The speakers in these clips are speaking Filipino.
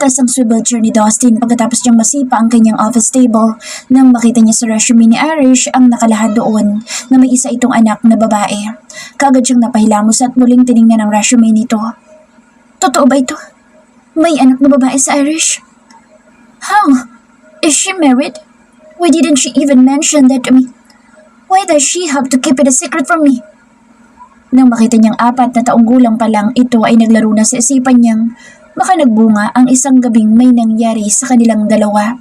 Tumatas ang swivel chair ni Dustin pagkatapos niyang masipa ang kanyang office table nang makita niya sa resume ni Irish ang nakalahad doon na may isa itong anak na babae. Kaagad siyang napahilamos at muling tiningnan ang resume nito. Totoo ba ito? May anak na babae sa Irish? How? Is she married? Why didn't she even mention that to me? Why does she have to keep it a secret from me? Nang makita niyang 4 na taong gulang pa lang ito ay naglaro na sa isipan niyang baka nagbunga ang isang gabing may nangyari sa kanilang dalawa.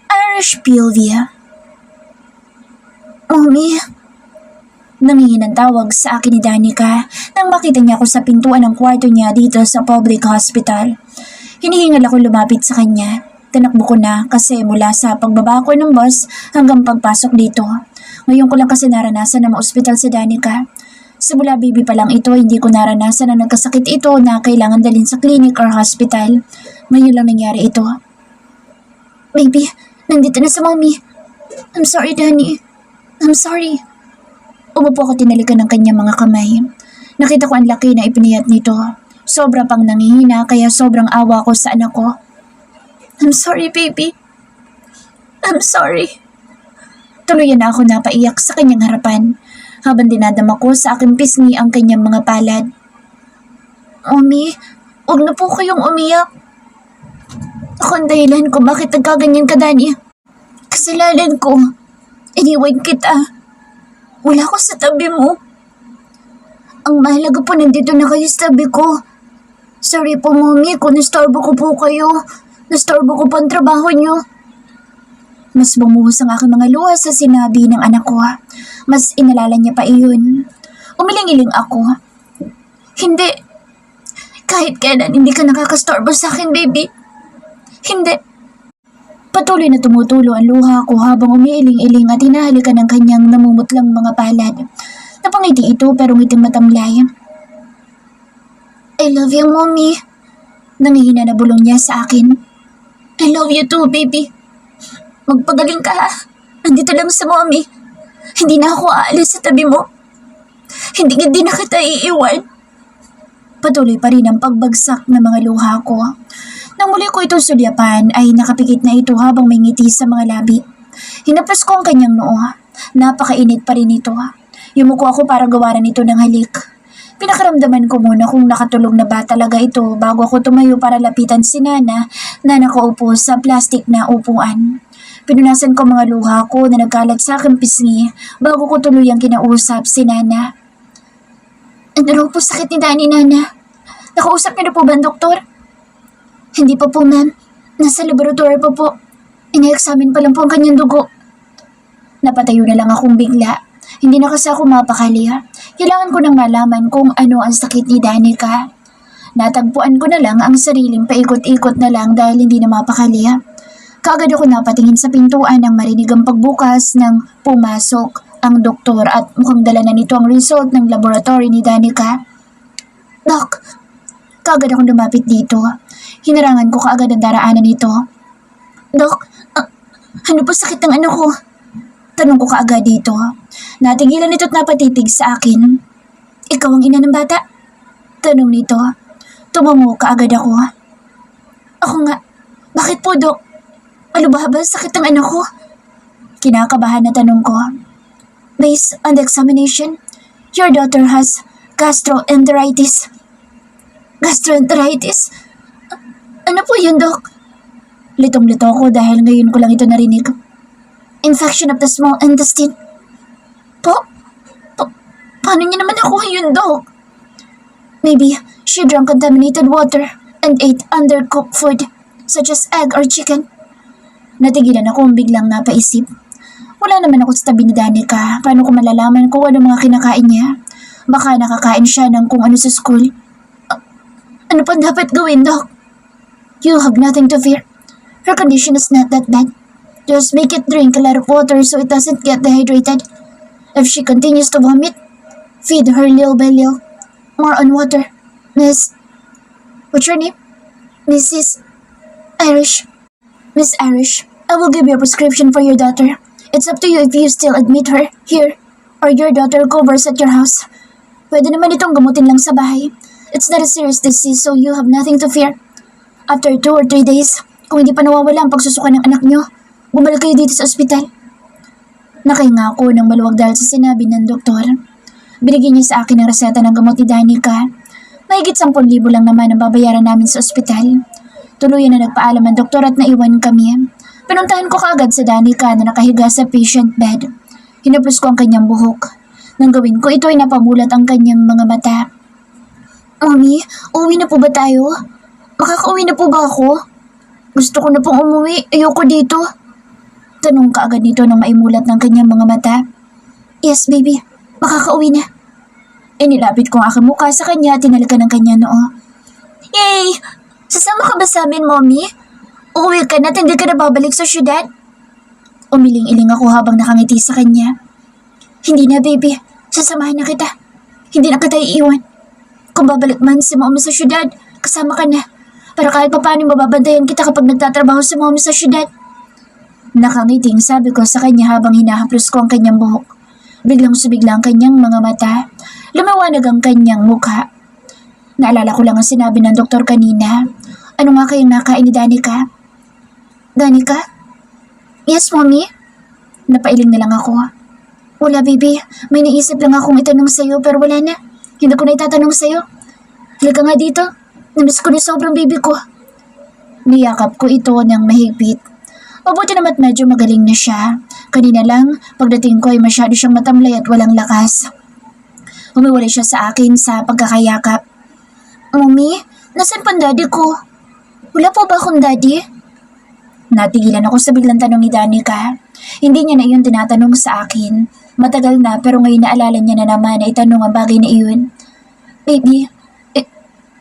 Irish Pilvia. Mommy? Nangingin ang tawag sa akin ni Danica nang makita niya ako sa pintuan ng kwarto niya dito sa public hospital. Hinihingal ako lumapit sa kanya. Tinakbo ko na kasi mula sa pagbaba ko ng bus hanggang pagpasok dito. Ngayon ko lang kasi naranasan na ma-ospital si Danica. Simula baby pa lang ito, hindi ko naranasan na nagkasakit ito na kailangan dalhin sa clinic or hospital. Ngayon lang nangyari ito. Baby, nandito na sa mommy. I'm sorry, Danny. I'm sorry. Umupo ako tinalikan ng kanyang mga kamay. Nakita ko ang laki na ipiniyat nito. Sobra pang nangihina kaya sobrang awa ko sa anak ko. I'm sorry, baby. I'm sorry. Tuluyan na ako napaiyak sa kanyang harapan habang dinadama ko sa aking pisngi ang kanyang mga palad. Mommy, huwag na po kayong umiyak. Ako ang dahilan kung bakit nagkaganyan ka, Danny. Kasalanan ko. Iniwan kita. Wala ko sa tabi mo. Ang mahalaga po nandito na kayo sa tabi ko. Sorry po, Mommy, kung nastorbo ko po kayo. Nastorbo ko po ang trabaho niyo. Mas bumuhos ang aking mga luha sa sinabi ng anak ko. Mas inalala niya pa iyon. Umiling-iling ako. Hindi. Kahit kailan hindi ka nakakastorbo sa akin, baby. Hindi. Patuloy na tumutulo ang luha ko habang umiiling-iling at hinahalikan ng kanyang namumutlang mga palad. Napangiti ito pero ngiting matamlay. I love you, Mommy. Nangihina na bulong niya sa akin. I love you too, baby. Magpagaling ka ha. Nandito lang sa mommy. Hindi na ako aalis sa tabi mo. Hindi na kita iiwan. Patuloy pa rin ang pagbagsak ng mga luha ko. Nang muli ko itong sulyapan ay nakapikit na ito habang may ngiti sa mga labi. Hinapas ko ang kanyang noo. Napakainit pa rin ito. Yumuko ako para gawaran ito ng halik. Pinakaramdaman ko muna kung nakatulog na ba talaga ito bago ako tumayo para lapitan si Nana na nakaupo sa plastic na upuan. Pinunasan ko mga luha ko na nagkalat sa aking pisngi bago ko tuluyang kinausap si Nana. Ano raw po sakit ni Danny, Nana? Nakausap niyo na po ba ang doktor? Hindi pa po, ma'am. Nasa laboratory pa po. Ina-examine pa lang po ang kanyang dugo. Napatayo na lang akong bigla. Hindi na kasi ako mapakali. Kailangan ko nang malaman kung ano ang sakit ni Danica. Natagpuan ko na lang ang sariling paikot-ikot na lang dahil hindi na mapakali. Kaagad ako napatingin sa pintuan nang marinig ang pagbukas ng pumasok ang doktor at mukhang dala na nito ang result ng laboratory ni Danica. Doc, kaagad ako lumapit dito. Hinarangan ko kaagad ang daraanan nito. Doc, ano po sakit ng anak ko? Tanong ko kaagad dito. Natigilan nito't napatitig sa akin. Ikaw ang ina ng bata? Tanong nito. Tumango kaagad ako. Ako nga. Bakit po, Dok? Ano ba sakit ng anak ko? Kinakabahan na tanong ko. Based on the examination, your daughter has gastroenteritis. Gastroenteritis? Ano po yun, Dok? Litong-lito ko dahil ngayon ko lang ito narinig. Infection of the small intestine. Paano niya naman nakuha yun, Dok? Maybe she drank contaminated water and ate undercooked food, such as egg or chicken. Natigilan ako biglang napaisip. Wala naman ako sa tabi ni Danica. Paano ko malalaman kung ano mga kinakain niya? Baka nakakain siya ng kung ano sa school. Ano pa dapat gawin, Doc? You have nothing to fear. Her condition is not that bad. Just make it drink a lot of water so it doesn't get dehydrated. If she continues to vomit, feed her little by little. More on water. What's your name? Mrs. Irish. Miss Irish, I will give you a prescription for your daughter. It's up to you if you still admit her here or your daughter recovers at your house. Pwede naman itong gamutin lang sa bahay. It's not a serious disease so you have nothing to fear. After 2 or 3 days, kung hindi pa nawawala ang pagsusuka ng anak nyo, bumalik kayo dito sa ospital. Nakahinga ako ng maluwag dahil sa sinabi ng doktor. Binigyan niya sa akin ang reseta ng gamot ni Danica. Mahigit 10,000 lang naman ang babayaran namin sa ospital. Tuluyan na nagpaalam ang doktor at naiwan kami. Pinuntahan ko kaagad sa Danica na nakahiga sa patient bed. Hinaplos ko ang kanyang buhok. Nang gawin ko ito ay napamulat ang kanyang mga mata. Mami, uwi na po ba tayo? Makakauwi na po ba ako? Gusto ko na pong umuwi. Ayoko dito. Tanong kaagad nito nang maimulat ng kanyang mga mata. Yes, baby. Makakauwi na. Inilapit ko ang aking mukha sa kanya at tinalikan ng kanya noo. Yay! Sasama ka ba sa amin, Mommy? Uuwi ka na at hindi ka na babalik sa syudad? Umiling-iling ako habang nakangiti sa kanya. Hindi na, baby. Sasamahan na kita. Hindi na kita iiwan. Kung babalik man si Mommy sa syudad, kasama ka na. Para kahit papaano mababantayan kita kapag nagtatrabaho si Mommy sa syudad. Nakangiting sabi ko sa kanya habang hinahaplos ko ang kanyang buhok. Biglang subigla ang kanyang mga mata. Lumawanag ang kanyang mukha. Naalala ko lang ang sinabi ng doktor kanina. Ano nga kayong nakain ni Danica? Danica? Yes, Mommy? Napailing na lang ako. Wala, baby. May naisip lang akong itanong sa'yo pero wala na. Hindi ko na itatanong sa'yo. Halika nga dito. Namiss ko na sobrang baby ko. Niyakap ko ito ng mahigpit. Mabuti naman medyo magaling na siya. Kanina lang, pagdating ko ay masyado siyang matamlay at walang lakas. Humiwalay siya sa akin sa pagkakayakap. Mommy, nasan pang daddy ko? Wala po ba akong daddy? Natigilan ako sa biglang tanong ni Danica. Hindi niya na iyon tinatanong sa akin. Matagal na pero ngayon naalala niya na naman na itanong ang bagay na iyon. Baby,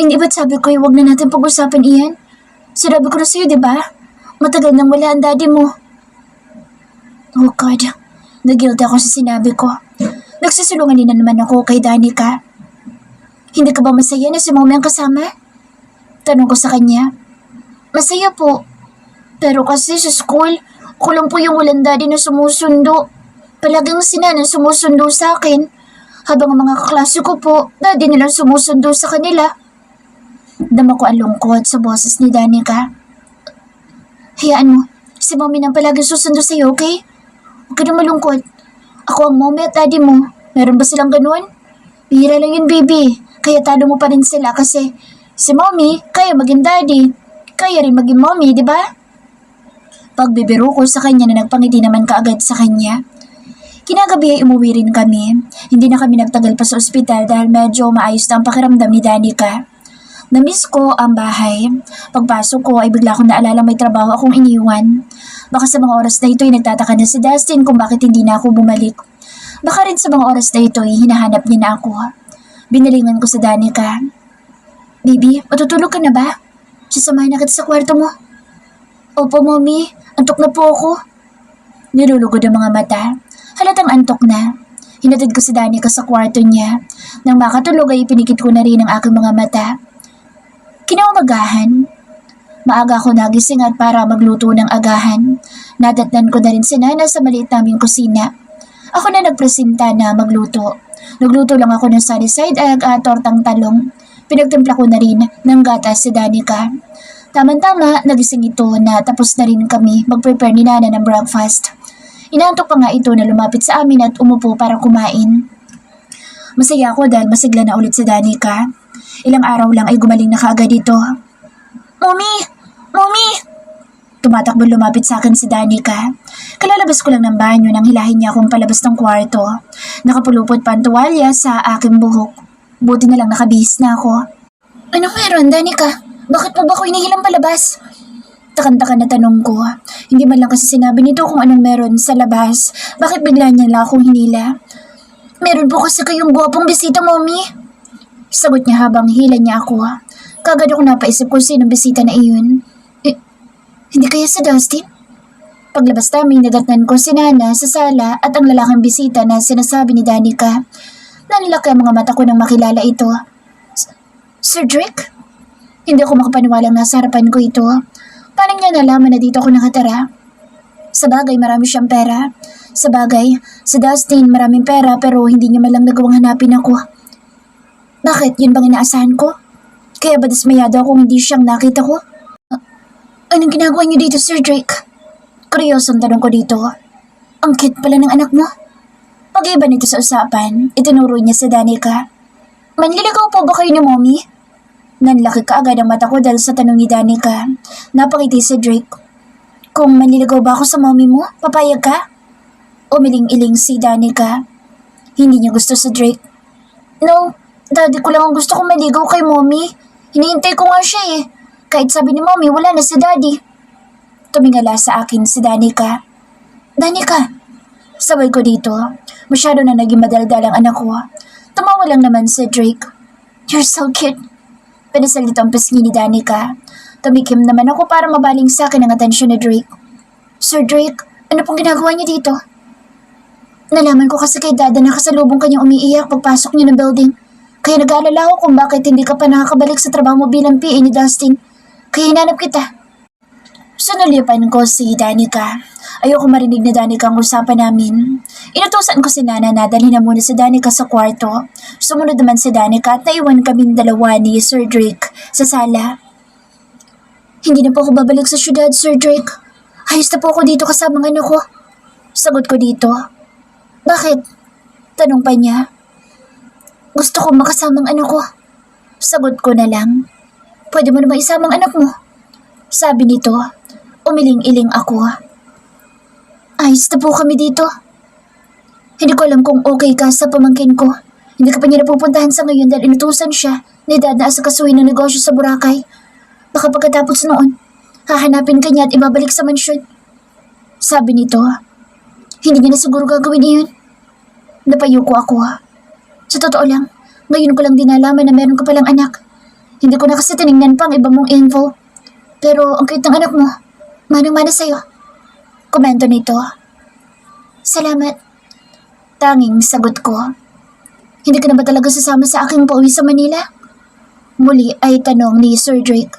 hindi ba't sabi ko huwag na natin pag-usapan iyan? Sinabi ko na sa'yo, di ba? Matagal nang wala ang daddy mo. Oh God, nag-guilty ako sa sinabi ko. Nagsisulungan na naman ako kay Danica. Hindi ka ba masaya na si Mommy ang kasama? Tanong ko sa kanya. Masaya po. Pero kasi sa school, kulang po yung walang daddy na sumusundo. Palaging si Nanang sumusundo sa akin. Habang ang mga kaklase ko po, daddy nilang sumusundo sa kanila. Dama ko ang lungkot sa boses ni Danica. Hayaan mo, si Mommy nang palaging susundo sa'yo, okay? Huwag ka na malungkot. Ako ang Mommy at daddy mo. Meron ba silang ganun? Bihira lang yun, baby. Kaya talo mo pa rin sila kasi si Mommy kaya maging daddy. Kaya rin maging Mommy, di ba? Pagbibiro ko sa kanya na nagpangiti naman kaagad sa kanya. Kinagabi ay umuwi rin kami. Hindi na kami nagtagal pa sa ospital dahil medyo maayos na ang pakiramdam ni Danica. Namiss ko ang bahay. Pagpasok ko ay bigla akong naalala may trabaho akong iniwan. Baka sa mga oras na ito ay nagtataka na si Dustin kung bakit hindi na ako bumalik. Baka rin sa mga oras na ito ay hinahanap niya na ako. Binalingan ko sa Danica. Baby, matutulog ka na ba? Sasamahin na kita sa kwarto mo. Opo, Mommy. Antok na po ako. Nilulugod ang mga mata. Halatang antok na. Hinatid ko si Danica sa kwarto niya. Nang makatulog ay ipinikit ko na rin ang aking mga mata. Kinaumagahan. Maaga ako nagising at para magluto ng agahan. Nadatnan ko na rin si Nana sa maliit naming kusina. Ako na nagpresenta na magluto. Nagluto lang ako ng sunny side egg at tortang talong. Pinagtimpla ko na rin ng gatas si Danica. Tama-tama, nagising ito na tapos na rin kami mag-prepare ni Nana ng breakfast. Inaantok pa nga ito na lumapit sa amin at umupo para kumain. Masaya ako dahil masigla na ulit si Danica. Ilang araw lang ay gumaling na kaagad ito. Mommy! Mommy! Tumatakbo lumapit sa akin si Danica. Kalalabas ko lang ng banyo nang hilahin niya akong palabas ng kwarto. Nakapulupot pa ang tuwalya sa aking buhok. Buti na lang nakabihis na ako. Anong meron, Danica? Bakit mo ba ako inihilang palabas? Takan-takan na tanong ko. Hindi man lang kasi sinabi nito kung anong meron sa labas. Bakit bigla niya lang akong hinila? Meron po kasi kayong gwapong bisita, Mommy. Sagot niya habang hila niya ako. Kagad ako napaisip kung sinong bisita na iyon. Hindi kaya sa Dustin? Paglabas namin, nadatnan ko si Nana sa sala at ang lalaking bisita na sinasabi ni Danica. Nanilaki ang mga mata ko nang makilala ito. Sir Drake? Hindi ako makapaniwalang nasa harapan ko ito. Paano niya nalaman na dito ako nakatira? Sa bagay, marami siyang pera. Sa bagay, si Dustin maraming pera pero hindi niya malang nagawang hanapin ako. Bakit? Yun bang inaasahan ko? Kaya ba dismayado ako kung hindi siyang nakita ko? Anong ginagawa niyo dito, Sir Drake? Kuryosong tanong ko dito. Ang cute pala ng anak mo. Pag-iba nito sa usapan, itinuro niya si Danica. Manliligaw po ba kayo ni Mommy? Nanlaki ka agad ang mata ko dahil sa tanong ni Danica. Napangiti si Drake. Kung manliligaw ba ako sa mommy mo, papayag ka? Umiling-iling si Danica. Hindi niya gusto si Drake. No, daddy ko lang ang gusto kong maligaw kay mommy. Hinihintay ko nga siya eh. Kahit sabi ni mommy, wala na si daddy. Tumingala sa akin si Danica. Danica! Sabay ko dito. Masyado na naging madaldal ang anak ko. Tumawa lang naman si Drake. You're so cute. Pinasal dito ang pisngi ni Danica. Tumikim naman ako para mabaling sa akin ang atensyon ni Drake. Sir Drake, ano pong ginagawa niyo dito? Nalaman ko kasi kay Dada na kasalubong kanyang umiiyak pagpasok niyo ng building. Kaya nag-aalala ako kung bakit hindi ka pa nakakabalik sa trabaho mo bilang PA ni Dustin. Kaya hinanap kita. Sinulipan ko si Danica. Ayoko marinig na Danica ang usapan namin. Inutusan ko si Nana na dalhin na muna si Danica sa kwarto. Sumunod naman si Danica at naiwan kaming dalawa ni Sir Drake sa sala. Hindi na po ako babalik sa syudad, Sir Drake. Ayos na po ako dito kasama ng anak ko. Sagot ko dito. Bakit? Tanong pa niya. Gusto ko makasama ang anak ko. Sagot ko na lang. Pwede mo naman isama ang anak mo. Sabi nito. Umiling-iling ako. Ayos na po kami dito. Hindi ko alam kung okay ka sa pamangkin ko. Hindi ka pa niya napupuntahan sa ngayon dahil inutusan siya ni Dad na asakasuhin ng negosyo sa Boracay. Baka pagkatapos noon, hahanapin ka niya at ibabalik sa mansyon. Sabi nito. Hindi niya na siguro gagawin iyon. Napayuko ako. Sa totoo lang, ngayon ko lang din nalaman na meron ka palang anak. Hindi ko na kasi tinignan pa ang iba mong info. Pero ang cute ng anak mo, manang-mana sa'yo. Komento nito. Salamat. Tanging sagot ko. Hindi ka na ba talaga sasama sa aking pauwi sa Manila? Muli ay tanong ni Sir Drake.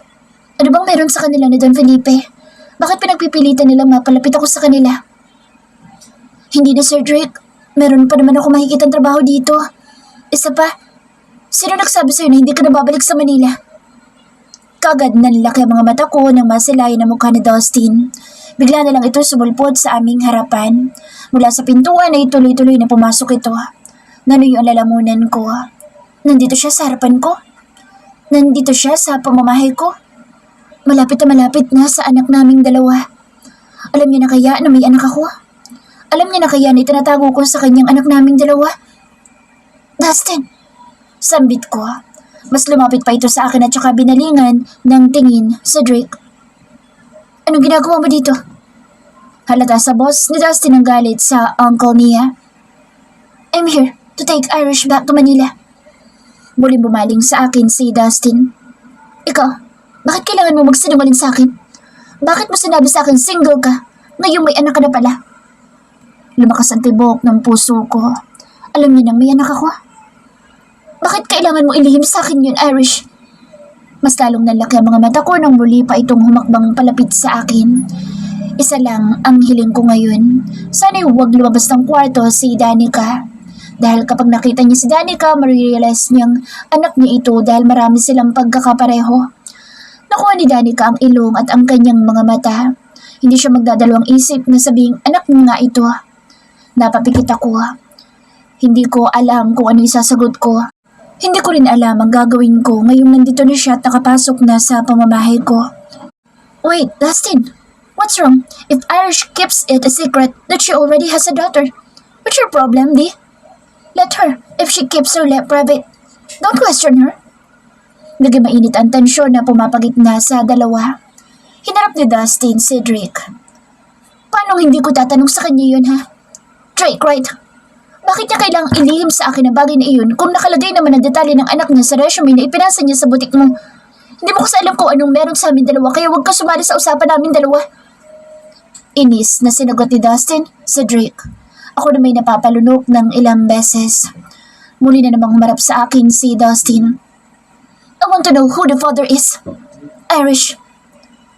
Ano bang meron sa kanila ni Don Felipe? Bakit pinagpipilitan nilang mapalapit ako sa kanila? Hindi na, Sir Drake. Meron pa naman ako makikitang trabaho dito. Isa pa, sino nagsabi sa'yo na hindi ka na babalik sa Manila? Kagad nanlaki ang mga mata ko nang masilayan ang mukha ni Dustin. Bigla na lang ito sumulpot sa aming harapan. Mula sa pintuan ay tuloy-tuloy na pumasok ito. Nanuyo ang lalamunan ko. Nandito siya sa harapan ko. Nandito siya sa pamamahay ko. Malapit na sa anak naming dalawa. Alam niya na kaya na may anak ako? Alam niya na kaya na itinatago ko sa kanyang anak naming dalawa? Dustin! Sambit ko. Mas lumapit pa ito sa akin at saka binalingan ng tingin sa Drake. Anong ginagawa mo dito? Halata sa boss ni Dustin ang galit sa uncle niya. I'm here to take Irish back to Manila. Muling bumaling sa akin si Dustin. Ikaw, bakit kailangan mo magsinungaling sa akin? Bakit mo sinabi sa akin single ka? Ngayong may anak ka na pala. Lumakas ang tibok ng puso ko. Alam niyo nang may anak ako? Bakit kailangan mo ilihim sa akin yun, Irish? Mas lalong nalaki ang mga mata ko nang muli pa itong humakbang palapit sa akin. Isa lang ang hiling ko ngayon. Sana'y huwag lumabas ng kwarto si Danica. Dahil kapag nakita niya si Danica, marirealize niyang anak niya ito dahil marami silang pagkakapareho. Nakuha ni Danica ang ilong at ang kanyang mga mata. Hindi siya magdadalawang isip na sabing anak niya nga ito. Napapikit ako. Hindi ko alam kung ano isasagot ko. Hindi ko rin alam ang gagawin ko ngayong nandito na siya at nakapasok na sa pamamahay ko. Wait, Dustin, what's wrong if Irish keeps it a secret that she already has a daughter? What's your problem, Di? Let her if she keeps her life private. Don't question her. Naging mainit ang tensyon na pumapagitna sa dalawa. Hinarap ni Dustin si Drake. Paano hindi ko tatanong sa kanya yun, ha? Drake, right? Bakit niya kailangang ilihim sa akin ang bagay na iyon kung nakalagay naman ang detalye ng anak niya sa resume na ipinasa niya sa butik mo? Hindi mo kasi alam kung anong meron sa amin dalawa kaya huwag ka sumali sa usapan namin dalawa. Inis na sinagot ni Dustin sa Drake. Ako na may napapalunok ng ilang beses. Muli na namang humarap sa akin si Dustin. I want to know who the father is. Irish.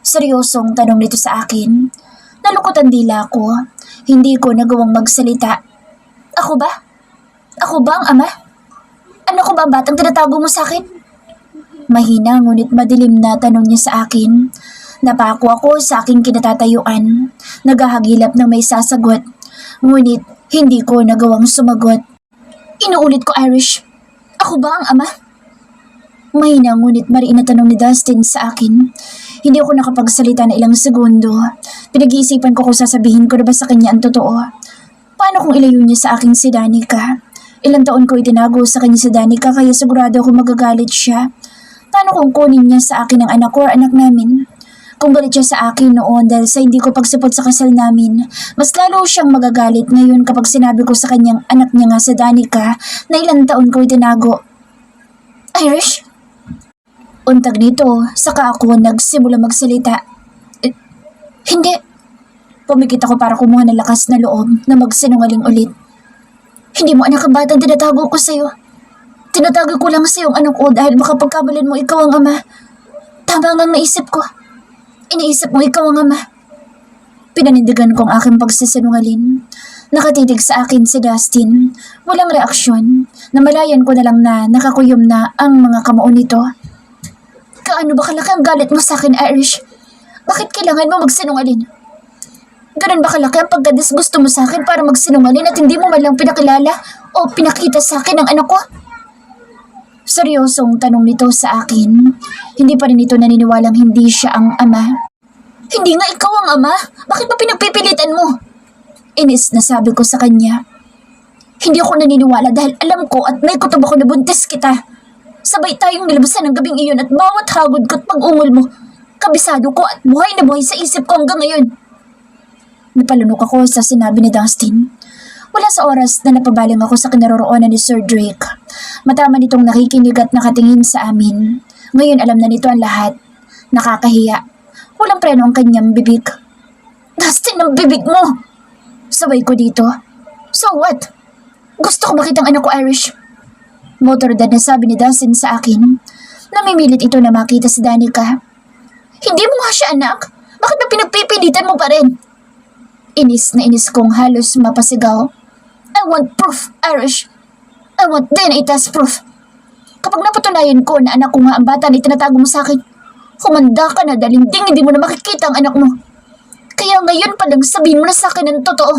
Seryosong tanong nito sa akin. Nalukot ang dila ko. Hindi ko nagawang magsalita. Ako ba? Ako ba ang ama? Ano ko ba ang batang tinatago mo sa akin? Mahina ngunit madilim na tanong niya sa akin. Napako ako sa aking kinatatayuan. Naghahagilap ng may sasagot. Ngunit hindi ko nagawang sumagot. Inuulit ko, Irish. Ako ba ang ama? Mahina ngunit mariin na tanong ni Dustin sa akin. Hindi ako nakapagsalita na ilang segundo. Pinag-iisipan ko kung sasabihin ko na ba sa kanya ang totoo. Paano kung ilayo niya sa akin si Danica? Ilang taon ko itinago sa kanya si Danica kaya sigurado ako magagalit siya. Paano kung kunin niya sa akin ang anak ko o anak namin? Kung galit siya sa akin noon dahil sa hindi ko pagsupot sa kasal namin, mas lalo siyang magagalit ngayon kapag sinabi ko sa kanyang anak niya nga sa Danica na ilang taon ko itinago. Irish? Untag nito, saka ako nagsimula magsalita. Hindi. Pumikit ako para kumuha ng lakas na loob na magsinungaling ulit. Hindi mo anak ang batang tinatago ko sa'yo. Tinatago ko lang sa iyong anak ko dahil baka pagkabalan mo ikaw ang ama. Tama nga naisip ko. Iniisip mo ikaw ang ama. Pinanindigan ko ang aking pagsisinungaling. Nakatitig sa akin si Dustin. Walang reaksyon. Namalayan ko na lang na nakakuyom na ang mga kamao nito. Kaano ba kalaki ang galit mo sa akin, Irish? Bakit kailangan mo magsinungaling? Ganun ba kalaki ang pagkadisgusto mo sa akin para magsinungaling at hindi mo man lang pinakilala o pinakita sa akin ang anak ko? Seryosong tanong nito sa akin. Hindi pa rin ito naniniwalang hindi siya ang ama. Hindi nga ikaw ang ama. Bakit ba pinagpipilitan mo? Inis na sabi ko sa kanya. Hindi ako naniniwala dahil alam ko at may kutob ako na buntis kita. Sabay tayong nilabasan ng gabing iyon at bawat hagod ko at pag-ungol mo, kabisado ko at buhay na buhay sa isip ko hanggang ngayon. Napalunok ako sa sinabi ni Dustin. Wala sa oras na napabaling ako sa kinaroroonan ni Sir Drake. Matama nitong nakikinig at nakatingin sa amin. Ngayon alam na nito ang lahat. Nakakahiya. Walang preno ang kanyang bibig. Dustin, ang bibig mo! Sabay ko dito. So what? Gusto ko makita ang anak ko, Irish. Motordad na sabi ni Dustin sa akin. Namimilit ito na makita si Danica. Hindi mo nga siya anak. Bakit ba pinagpipilitan mo pa rin? Inis na inis kong halos mapasigaw. I want proof, Irish. I want DNA test proof. Kapag napatunayan ko na anak ko nga ang bata na itinatago mo sa akin, humanda ka na dahil hindi mo na makikita ang anak mo. Kaya ngayon pa lang sabihin mo na sa akin ang totoo.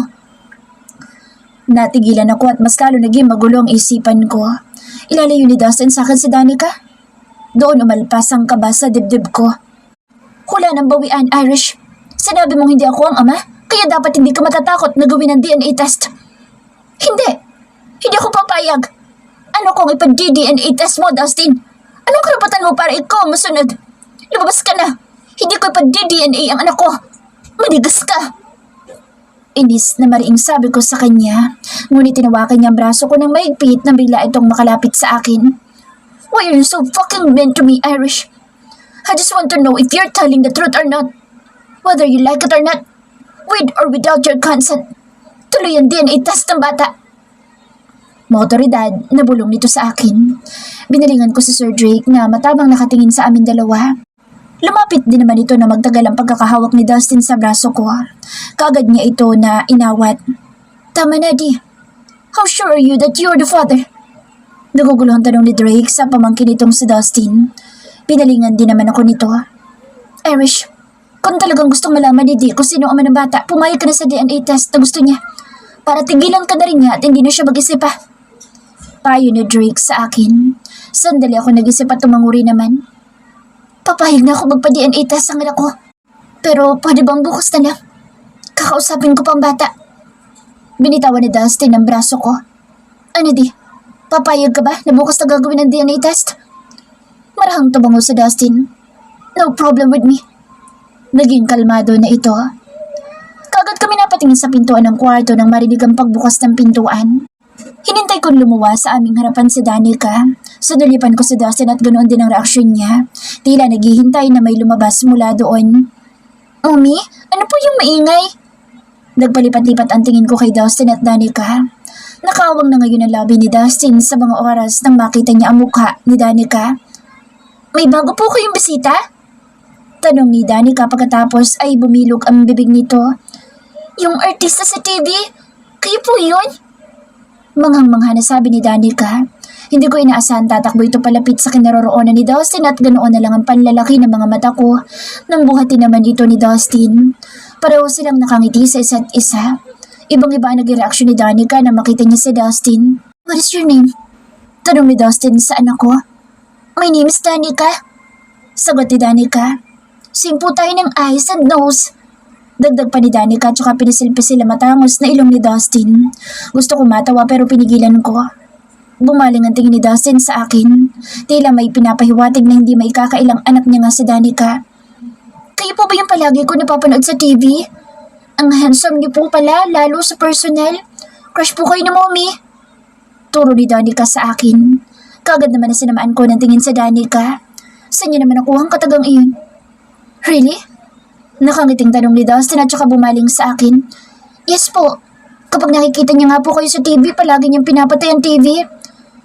Natigilan ako at mas lalo naging magulo ang isipan ko. Ilalayo ni Dustin sa akin si Danica. Doon umalpas ang kaba sa dibdib ko. Wala nang bawian, Irish. Sinabi mong hindi ako ang ama, kaya dapat hindi ka matatakot na gawin ang DNA test. Hindi. Hindi ako papayag. Ano kung ipag-DNA test mo, Dustin? Anong karapatan mo para ikaw ang masunod? Lumabas ka na. Hindi ko ipag-DNA ang anak ko. Manigas ka. Inis na mariing sabi ko sa kanya, ngunit tinawakan niya ang braso ko ng mahigpit na bigla itong makalapit sa akin. Why are you so fucking mean to me, Irish? I just want to know if you're telling the truth or not. Whether you like it or not, with or without your consent. Tuloy ang DNA test ng bata. Motoridad, nabulong nito sa akin. Binalingan ko si Sir Drake na matabang nakatingin sa amin dalawa. Lumapit din naman ito na magtagal ang pagkakahawak ni Dustin sa braso ko. Kaagad niya ito na inawat. Tama na, Di. How sure are you that you're the father? Naguguluhan tanong ni Drake sa pamangkin nitong si Dustin. Pinalingan din naman ako nito. Irish, kung talagang gustong malaman ni Di kung sino ang ama ng bata, pumayag ka na sa DNA test na gusto niya. Para tigilan ka na rin niya at hindi na siya mag-isip pa. Payo ni Drake sa akin. Sandali ako nag-isip at tumanguri naman. Papayag na ako magpa-DNA test ang anak ko. Pero pwede bang bukas na lang? Kakausapin ko pang bata. Binitawan ni Dustin ang braso ko. Ano Di? Papayag ka ba na bukas na gagawin ang DNA test? Marahang tumango sa Dustin. No problem with me. Naging kalmado na ito. Kagad kami napatingin sa pintuan ng kwarto nang marinig ang pagbukas ng pintuan. Hinintay kong lumuwas sa aming harapan si Danica. Sunulipan ko si Dustin at ganoon din ang reaksyon niya. Tila naghihintay na may lumabas mula doon. Omi, ano po yung maingay? Nagpalipat-lipat ang tingin ko kay Dustin at Danica. Nakawang na ngayon ang labi ni Dustin sa mga oras nang makita niya ang mukha ni Danica. May bago po kayong bisita? Tanong ni Danica pagkatapos ay bumilog ang bibig nito. Yung artista sa TV? Kayo po yun? Manghang-mangha na sabi ni Danica. Hindi ko inaasahan tatakbo ito palapit sa kinaroroonan ni Dustin at ganoon na lang ang panlalaki ng mga mata ko nang buhatin naman ito ni Dustin. Pareho silang nakangiti sa isa't isa. Ibang-iba ang naging reaksyon ni Danica na makita niya si Dustin. What is your name? Tanong ni Dustin sa anak ko. My name is Danica. Sagot ni Danica. Same po tayo ng eyes and nose. Dagdag pa ni Danica tsaka pinisilpi sila matangos na ilong ni Dustin. Gusto ko matawa pero pinigilan ko. Bumaling ang tingin ni Dustin sa akin. Tila may pinapahiwatig na hindi may kakailang anak niya nga si Danica. Kayo po ba yung palagi ko napapanood sa TV? Ang handsome niyo po pala, lalo sa personal. Crush po kayo na mommy. Turo ni Danica sa akin. Kagad naman na sinamaan ko ng tingin sa Danica. Saan niya naman nakuha ang katagang iyon? Really? Nakangiting tanong ni Dustin at saka bumaling sa akin. Yes po. Kapag nakikita niya nga po kayo sa TV, palagi niyang pinapatay ang TV.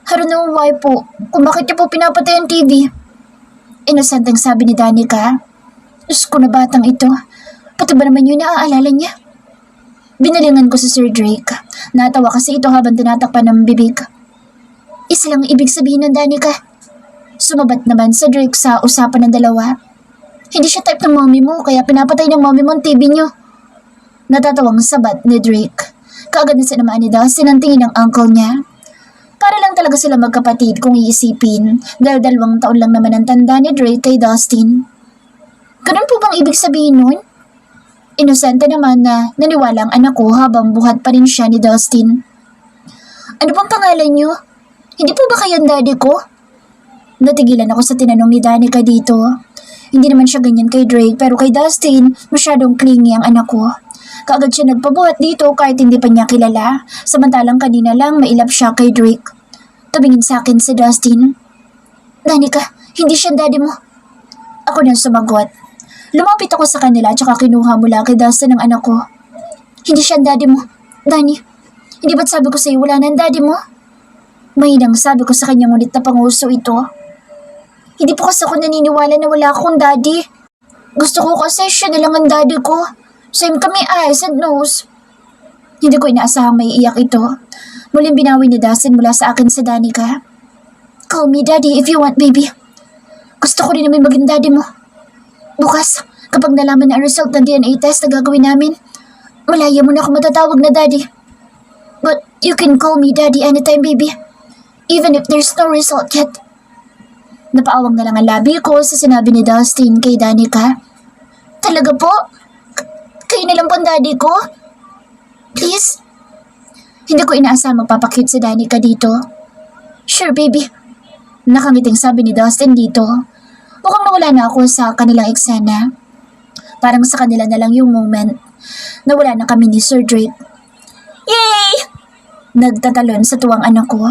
I don't know why po. Kung bakit niya po pinapatay ang TV. Inosenteng sabi ni Danica. Diyos ko na batang ito. Pati ba naman yun naaalala niya? Binalingan ko si Sir Drake. Natawa kasi ito habang tinatakpan ng bibig. Isa lang ibig sabihin ng Danica. Sumabat naman si Drake sa usapan ng dalawa. Hindi siya type ng mommy mo kaya pinapatay ng mommy mo ang TV niyo. Natatawang sabat ni Drake. Kaagad na sinamaan ni Dustin ang tingin ng uncle niya. Para lang talaga sila magkapatid kung iisipin dahil 2 taon lang naman ang tanda ni Drake kay Dustin. Ganun po bang ibig sabihin nun? Inosente naman na naniwala ang anak ko habang buhat pa rin siya ni Dustin. Ano bang pangalan niyo? Hindi po ba kayo ang daddy ko? Natigilan ako sa tinanong ni Danica dito. Hindi naman siya ganyan kay Drake pero kay Dustin masyadong clingy ang anak ko. Kaagad siya nagpabuhat dito kahit hindi pa niya kilala, samantalang kanina lang mailap siya kay Drake. Tumingin sa akin si Dustin. Danica, hindi siya daddy mo. Ako nang sumagot. Lumapit ako sa kanila at saka kinuha mula kay Dustin ang anak ko. Hindi siya daddy mo. Danny, hindi ba't sabi ko sa'yo wala na ang daddy mo? Mahinang sabi ko sa kanya ngunit napanguso ito. Hindi po kasi ako naniniwala na wala akong daddy. Gusto ko kasi siya na lang ang daddy ko. Same kami eyes and nose. Hindi ko inaasahang may iyak ito. Muling binawi ni Dustin mula sa akin sa Danica. Call me daddy if you want, baby. Gusto ko rin namin maging daddy mo. Bukas, kapag nalaman na ang result ng DNA test na gagawin namin, malaya mo na ako matatawag na daddy. But you can call me daddy anytime, baby. Even if there's no result yet. Napaawang na lang ang labi ko sa sinabi ni Dustin kay Danica. Talaga po? Kayo na lang po ang daddy ko? Please? Hindi ko inaasama magpapakute si Danica dito. Sure, baby. Nakangiting sabi ni Dustin dito. Mukhang nawala na ako sa kanilang eksena. Parang sa kanila na lang yung moment. Nawala na kami ni Sir Drake. Yay! Nagtatalon sa tuwang anak ko.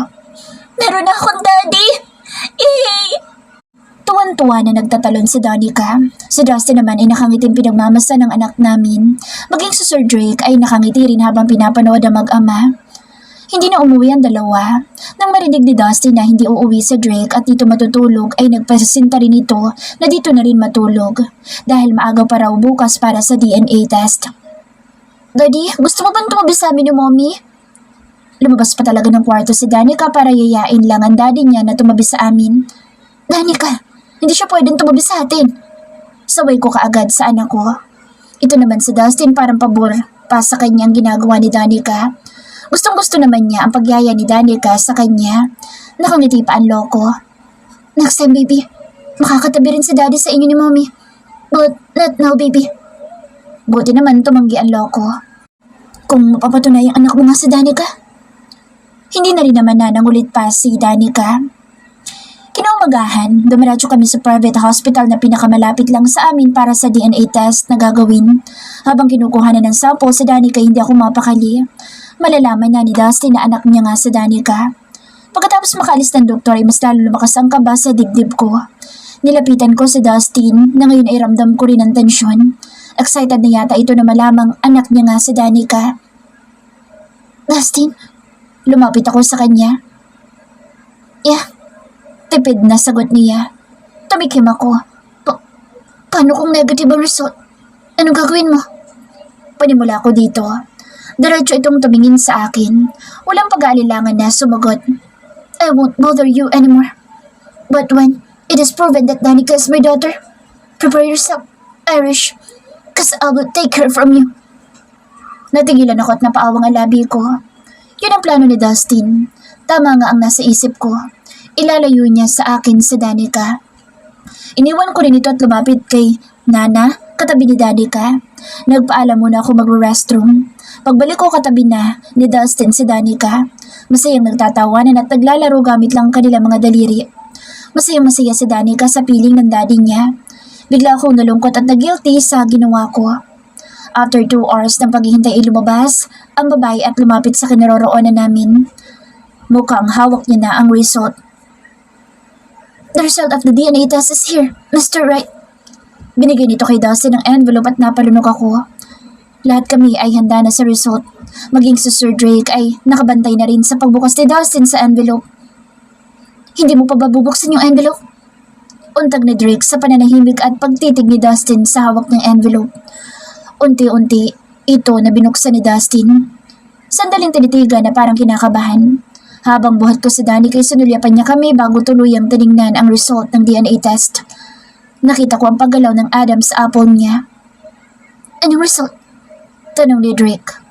Meron na akong daddy! Yay! Tuwan-tuwa na nagtatalon si Danica. Si Dustin naman ay nakangiting pinagmamasa ng anak namin. Maging si Sir Drake ay nakangiti rin habang pinapanood ang mag-ama. Hindi na umuwi ang dalawa. Nang marinig ni Dustin na hindi uuwi si Drake at dito matutulog ay nagpasasinta rin ito na dito na rin matulog dahil maaga pa raw bukas para sa DNA test. Daddy, gusto mo bang tumabi sa amin ni Mommy? Lumabas pa talaga ng kwarto si Danica para yayain lang ang daddy niya na tumabi sa amin. Danica, hindi siya pwedeng tumabi sa atin. Saway ko kaagad sa anak ko. Ito naman si Dustin parang pabor pa sa kanyang ginagawa ni Danica. Gustong-gusto naman niya ang pagyaya ni Danica sa kanya. Nakangiti pa ang loko. Next time, baby. Makakatabi rin si daddy sa inyo ni mommy. But not now, baby. Buti naman tumanggi ang loko. Kung mapapatunay ang anak mo nga si Danica. Hindi na rin naman nanangulit pa si Danica. Kinaumagahan, dumiretso kami sa private hospital na pinakamalapit lang sa amin para sa DNA test na gagawin. Habang kinukuha na ng sample sa Danica, hindi ako mapakali. Malalaman na ni Dustin na anak niya nga sa Danica. Pagkatapos makalis ng doktor ay mas lalo lumakas ang kaba sa dibdib ko. Nilapitan ko si Dustin na ngayon ay ramdam ko rin ang tensyon. Excited na yata ito na malamang anak niya nga si Danica. Dustin, lumapit ako sa kanya. Yeah. Tipid na sagot niya. Tumikim ako. Paano kung negative ang result? Anong gagawin mo? Panimula ako dito. Diretso itong tumingin sa akin. Walang pag-aalilangan na sumagot. I won't bother you anymore. But when it is proven that Danica is my daughter, prepare yourself, Irish, cause I will take her from you. Natigilan ako at napaawang ang labi ko. Yun ang plano ni Dustin. Tama nga ang nasa isip ko. Ilalayo niya sa akin si Danica. Iniwan ko rin ito at lumapit kay Nana, katabi ni Danica. Nagpaalam muna ako mag-restroom. Pagbalik ko katabi na ni Dustin si Danica. Masayang nagtatawanan at naglalaro gamit lang kanilang mga daliri. Masayang-masaya si Danica sa piling ng daddy niya. Bigla akong nalungkot at na-guilty sa ginawa ko. After 2 hours ng paghihintay ay lumabas ang babae at lumapit sa kinaroroonan namin. Mukhang hawak niya na ang result. The result of the DNA test is here, Mr. Wright. Binigay nito kay Dustin ng envelope at napalunok ako. Lahat kami ay handa na sa result. Maging si Sir Drake ay nakabantay na rin sa pagbukas ni Dustin sa envelope. Hindi mo pa ba bubuksan yung envelope? Untag ni Drake sa pananahimik at pagtitig ni Dustin sa hawak ng envelope. Unti-unti, ito na binuksan ni Dustin. Sandaling tinitigan na parang kinakabahan. Habang buhat ko sa Danica ay sinulyapan niya kami bago tuluyang tinignan ang result ng DNA test. Nakita ko ang paggalaw ng Adam's apple niya. Anong result? Tanong ni Drake.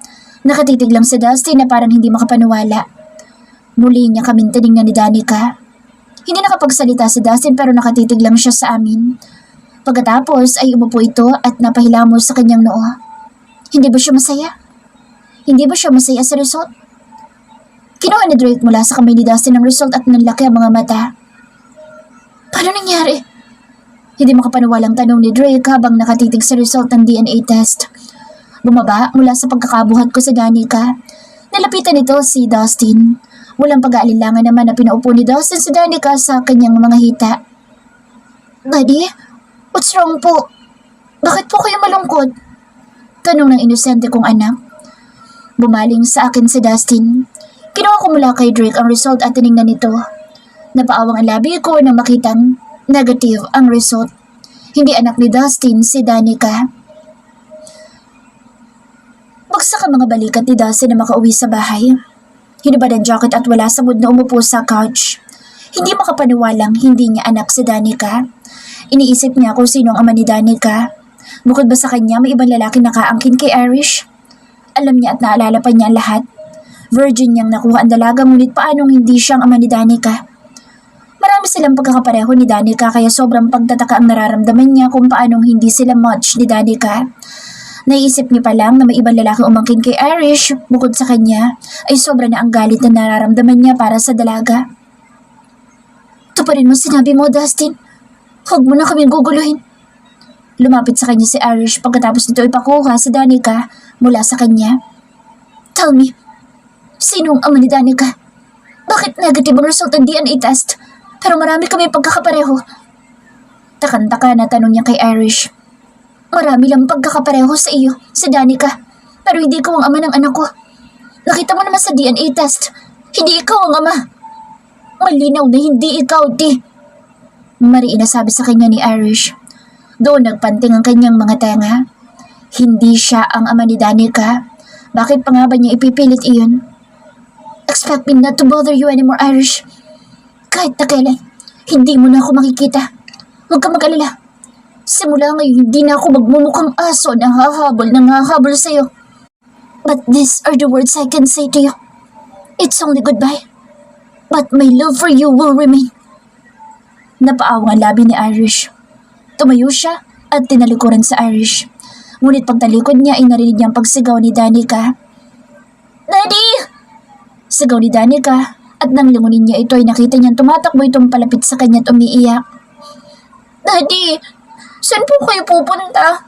Nakatitig lang si Dustin na parang hindi makapaniwala. Muli niya kaming tinignan ni Danica. Hindi nakapagsalita si Dustin pero nakatitig lang siya sa amin. Pagkatapos ay umupo ito at napahilamos sa kanyang noo. Hindi ba siya masaya? Hindi ba siya masaya sa result? Kinuha ni Drake mula sa kamay ni Dustin ang result at nanlaki ang mga mata. Paano nangyari? Hindi makapaniwalang tanong ni Drake habang nakatitig sa result ng DNA test. Bumaba mula sa pagkakabuhat ko sa Danica. Nalapitan nito si Dustin. Walang pag-aalinlangan naman na pinaupo ni Dustin si Danica sa kanyang mga hita. Daddy, what's wrong po? Bakit po kayo malungkot? Tanong ng inosente kong anak. Bumaling sa akin si Dustin. Kinuha ko mula kay Drake ang result at tinignan nito. Napaawang ang labi ko nang makitang negative ang result. Hindi anak ni Dustin si Danica. Bagsak ang mga balikat ni Dustin na makauwi sa bahay. Hinubad ang jacket at wala sa mood na umupo sa couch. Hindi makapaniwalang hindi niya anak si Danica. Iniisip niya kung sino ang ama ni Danica. Bukod ba sa kanya may ibang lalaki nakaangkin kay Irish? Alam niya at naalala pa niya lahat. Virgin niyang nakuha ang dalaga ngunit paanong hindi siyang ama ni Danica? Marami silang pagkakapareho ni Danica kaya sobrang pagtataka ang nararamdaman niya kung paanong hindi sila match ni Danica. Naisip niya pa lang na may ibang lalaking umangkin kay Irish bukod sa kanya ay sobra na ang galit na nararamdaman niya para sa dalaga. Tuparin mo sinabi mo, Dustin. Huwag mo na kaming guguluhin. Lumapit sa kanya si Irish pagkatapos nito ipakuha si Danica mula sa kanya. Tell me, sinong ama ni Danica? Bakit negative ang result ng DNA test pero marami kami pagkakapareho? Takan-taka na tanong niya kay Irish. Marami lang pagkakapareho sa iyo, si Danica. Pero hindi ikaw ang ama ng anak ko. Nakita mo naman sa DNA test. Hindi ikaw ang ama. Malinaw na hindi ikaw, di. Mariin na sabi sa kanya ni Irish. Doon nagpanting ang kanyang mga tenga. Hindi siya ang ama ni Danica. Bakit pa nga ba niya ipipilit iyon? Expect me not to bother you anymore, Irish. Kahit na kailan, hindi mo na ako makikita. Huwag ka mag-alala. Simula ngayon, hindi na ako magmumukhang aso na hahabol sa'yo. But these are the words I can say to you. It's only goodbye. But my love for you will remain. Napaawang ang labi ni Irish. Tumayo siya at tinalikuran sa Irish. Ngunit pagtalikod niya ay narinig niyang pagsigaw ni Danica. Daddy! Sigaw ni Danica at nang lingunin niya ito ay nakita niyang tumatakbo itong palapit sa kanya at umiiyak. Daddy! Saan po kayo pupunta?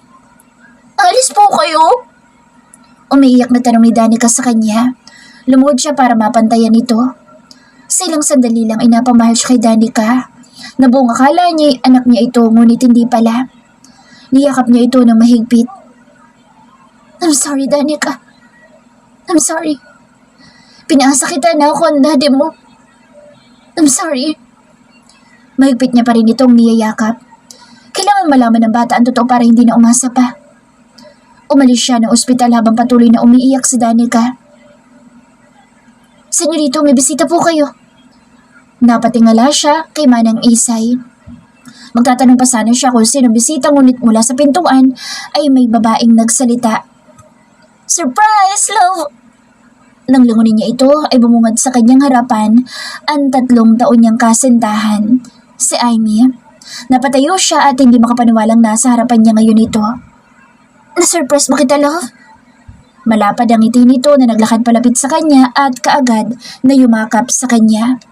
Alis po kayo? Umiiyak na tanong ni Danica sa kanya. Lumuhod siya para mapantayan ito. Sa ilang sandali lang ay napamahal siya kay Danica. Nabuong akala niya anak niya ito ngunit hindi pala. Niyakap niya ito ng mahigpit. I'm sorry, Danica. I'm sorry. Pinasakitan na ako ang daddy mo. I'm sorry. Mahigpit niya pa rin itong niyayakap. Kailangan malaman ng bata ang totoo para hindi na umasa pa. Umalis siya ng ospital habang patuloy na umiiyak si Danica. Senyorito, may bisita po kayo. Napatingala siya kay Manang Isay. Magtatanong pa sana siya kung sino bisita, ngunit mula sa pintuan ay may babaeng nagsalita. "Surprise, love!" Nang lingunin niya ito ay bumungad sa kanyang harapan ang 3 taon niyang kasintahan, si Amy. Napatayo siya at hindi makapaniwalang nasa harapan niya ngayon ito. "Na-surprise ba kita, love?" Malapad ang ngiti nito na naglakad palapit sa kanya at kaagad na yumakap sa kanya.